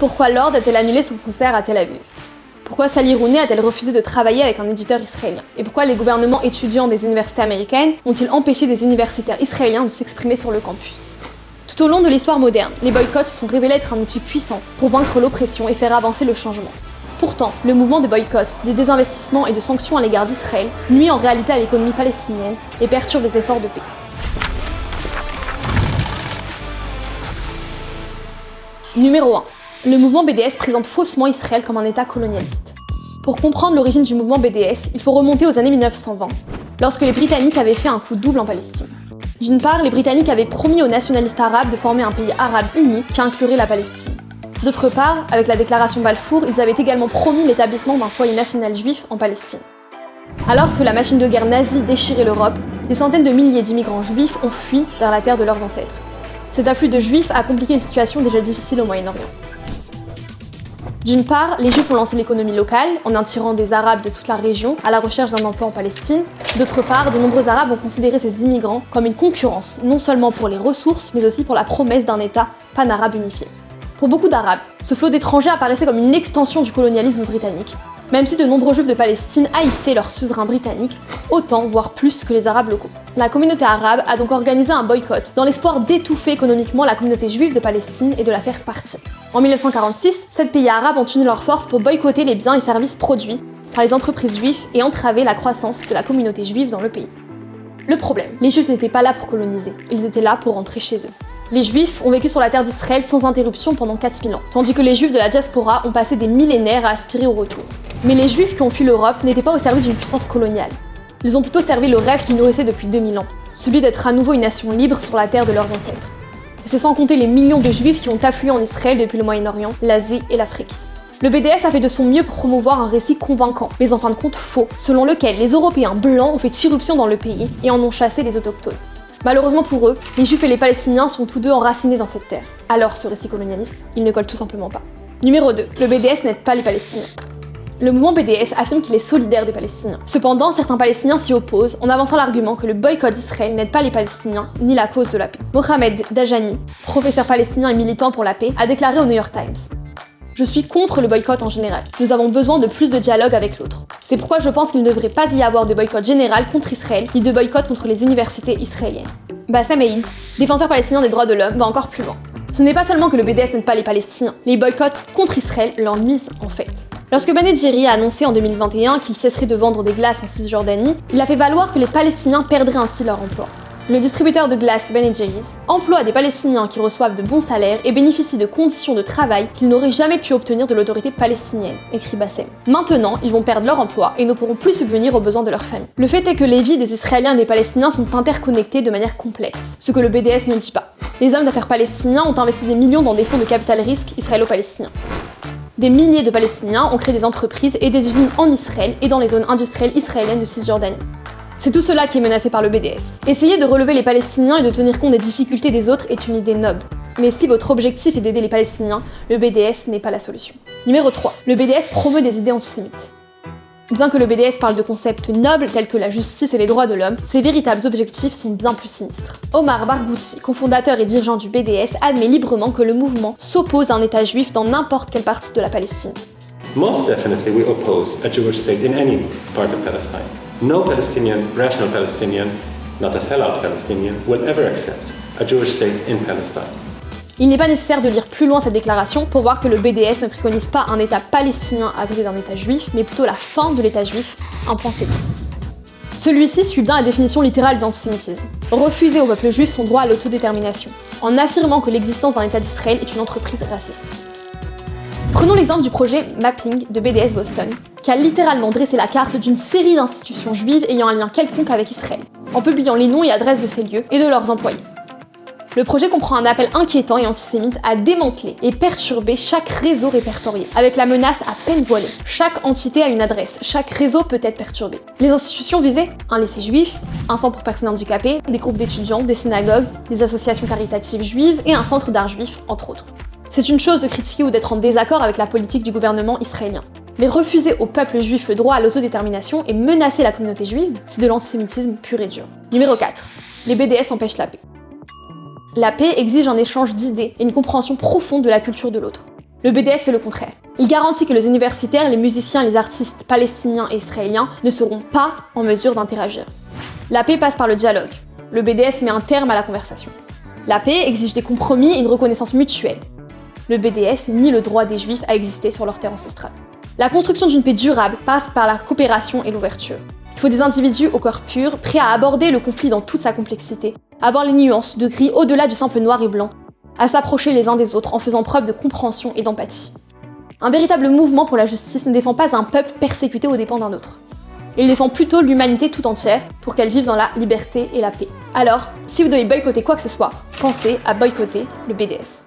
Pourquoi Lorde a-t-elle annulé son concert à Tel Aviv? Pourquoi Sally Rooney a-t-elle refusé de travailler avec un éditeur israélien? Et pourquoi les gouvernements étudiants des universités américaines ont-ils empêché des universitaires israéliens de s'exprimer sur le campus? Tout au long de l'histoire moderne, les boycotts sont révélés être un outil puissant pour vaincre l'oppression et faire avancer le changement. Pourtant, le mouvement de boycott, de désinvestissement et de sanctions à l'égard d'Israël nuit en réalité à l'économie palestinienne et perturbe les efforts de paix. Numéro 1. Le mouvement BDS présente faussement Israël comme un État colonialiste. Pour comprendre l'origine du mouvement BDS, il faut remonter aux années 1920, lorsque les Britanniques avaient fait un coup double en Palestine. D'une part, les Britanniques avaient promis aux nationalistes arabes de former un pays arabe uni qui inclurait la Palestine. D'autre part, avec la déclaration Balfour, ils avaient également promis l'établissement d'un foyer national juif en Palestine. Alors que la machine de guerre nazie déchirait l'Europe, des centaines de milliers d'immigrants juifs ont fui vers la terre de leurs ancêtres. Cet afflux de juifs a compliqué une situation déjà difficile au Moyen-Orient. D'une part, les Juifs ont lancé l'économie locale en attirant des Arabes de toute la région à la recherche d'un emploi en Palestine. D'autre part, de nombreux Arabes ont considéré ces immigrants comme une concurrence, non seulement pour les ressources, mais aussi pour la promesse d'un État pan-arabe unifié. Pour beaucoup d'Arabes, ce flot d'étrangers apparaissait comme une extension du colonialisme britannique, même si de nombreux Juifs de Palestine haïssaient leur suzerain britannique, autant, voire plus que les Arabes locaux. La communauté arabe a donc organisé un boycott dans l'espoir d'étouffer économiquement la communauté juive de Palestine et de la faire partir. En 1946, 7 pays arabes ont uni leurs forces pour boycotter les biens et services produits par les entreprises juives et entraver la croissance de la communauté juive dans le pays. Le problème, les Juifs n'étaient pas là pour coloniser, ils étaient là pour rentrer chez eux. Les Juifs ont vécu sur la terre d'Israël sans interruption pendant 4000 ans, tandis que les Juifs de la diaspora ont passé des millénaires à aspirer au retour. Mais les Juifs qui ont fui l'Europe n'étaient pas au service d'une puissance coloniale. Ils ont plutôt servi le rêve qu'ils nourrissaient depuis 2000 ans, celui d'être à nouveau une nation libre sur la terre de leurs ancêtres. Et c'est sans compter les millions de Juifs qui ont afflué en Israël depuis le Moyen-Orient, l'Asie et l'Afrique. Le BDS a fait de son mieux pour promouvoir un récit convaincant, mais en fin de compte faux, selon lequel les Européens blancs ont fait irruption dans le pays et en ont chassé les autochtones. Malheureusement pour eux, les Juifs et les Palestiniens sont tous deux enracinés dans cette terre. Alors ce récit colonialiste, il ne colle tout simplement pas. Numéro 2. Le BDS n'aide pas les Palestiniens. Le mouvement BDS affirme qu'il est solidaire des Palestiniens. Cependant, certains Palestiniens s'y opposent en avançant l'argument que le boycott d'Israël n'aide pas les Palestiniens ni la cause de la paix. Mohamed Dajani, professeur palestinien et militant pour la paix, a déclaré au New York Times: « Je suis contre le boycott en général. Nous avons besoin de plus de dialogue avec l'autre. C'est pourquoi je pense qu'il ne devrait pas y avoir de boycott général contre Israël, ni de boycott contre les universités israéliennes. » Bassem Eid, défenseur palestinien des droits de l'homme, va encore plus loin. Ce n'est pas seulement que le BDS n'aide pas les Palestiniens, les boycotts contre Israël leur nuisent en fait. Lorsque Ben & Jerry a annoncé en 2021 qu'il cesserait de vendre des glaces en Cisjordanie, il a fait valoir que les Palestiniens perdraient ainsi leur emploi. Le distributeur de glace Ben & Jerry's emploie des Palestiniens qui reçoivent de bons salaires et bénéficient de conditions de travail qu'ils n'auraient jamais pu obtenir de l'autorité palestinienne, écrit Bassem. Maintenant, ils vont perdre leur emploi et ne pourront plus subvenir aux besoins de leur famille. Le fait est que les vies des Israéliens et des Palestiniens sont interconnectées de manière complexe, ce que le BDS ne dit pas. Les hommes d'affaires palestiniens ont investi des millions dans des fonds de capital risque israélo-palestiniens. Des milliers de Palestiniens ont créé des entreprises et des usines en Israël et dans les zones industrielles israéliennes de Cisjordanie. C'est tout cela qui est menacé par le BDS. Essayer de relever les Palestiniens et de tenir compte des difficultés des autres est une idée noble. Mais si votre objectif est d'aider les Palestiniens, le BDS n'est pas la solution. Numéro 3. Le BDS promeut des idées antisémites. Bien que le BDS parle de concepts nobles tels que la justice et les droits de l'homme, ses véritables objectifs sont bien plus sinistres. Omar Barghouti, cofondateur et dirigeant du BDS, admet librement que le mouvement s'oppose à un État juif dans n'importe quelle partie de la Palestine. Most definitely we oppose a Jewish state in any part of Palestine. No Palestinian, rational Palestinian, not a sellout Palestinian, will ever accept a Jewish state in Palestine. Il n'est pas nécessaire de lire plus loin cette déclaration pour voir que le BDS ne préconise pas un État palestinien à côté d'un État juif, mais plutôt la fin de l'État juif, un point c'est tout. Celui-ci suit bien la définition littérale de l'antisémitisme. Refuser au peuple juif son droit à l'autodétermination, en affirmant que l'existence d'un État d'Israël est une entreprise raciste. Prenons l'exemple du projet Mapping de BDS Boston, qui a littéralement dressé la carte d'une série d'institutions juives ayant un lien quelconque avec Israël, en publiant les noms et adresses de ces lieux et de leurs employés. Le projet comprend un appel inquiétant et antisémite à démanteler et perturber chaque réseau répertorié, avec la menace à peine voilée. Chaque entité a une adresse, chaque réseau peut être perturbé. Les institutions visées: un lycée juif, un centre pour personnes handicapées, des groupes d'étudiants, des synagogues, des associations caritatives juives et un centre d'art juif, entre autres. C'est une chose de critiquer ou d'être en désaccord avec la politique du gouvernement israélien. Mais refuser au peuple juif le droit à l'autodétermination et menacer la communauté juive, c'est de l'antisémitisme pur et dur. Numéro 4. Les BDS empêchent la paix. La paix exige un échange d'idées et une compréhension profonde de la culture de l'autre. Le BDS fait le contraire. Il garantit que les universitaires, les musiciens, les artistes palestiniens et israéliens ne seront pas en mesure d'interagir. La paix passe par le dialogue. Le BDS met un terme à la conversation. La paix exige des compromis et une reconnaissance mutuelle. Le BDS nie le droit des Juifs à exister sur leur terre ancestrale. La construction d'une paix durable passe par la coopération et l'ouverture. Il faut des individus au cœur pur, prêts à aborder le conflit dans toute sa complexité, à voir les nuances de gris au-delà du simple noir et blanc, à s'approcher les uns des autres en faisant preuve de compréhension et d'empathie. Un véritable mouvement pour la justice ne défend pas un peuple persécuté aux dépens d'un autre. Il défend plutôt l'humanité tout entière pour qu'elle vive dans la liberté et la paix. Alors, si vous devez boycotter quoi que ce soit, pensez à boycotter le BDS.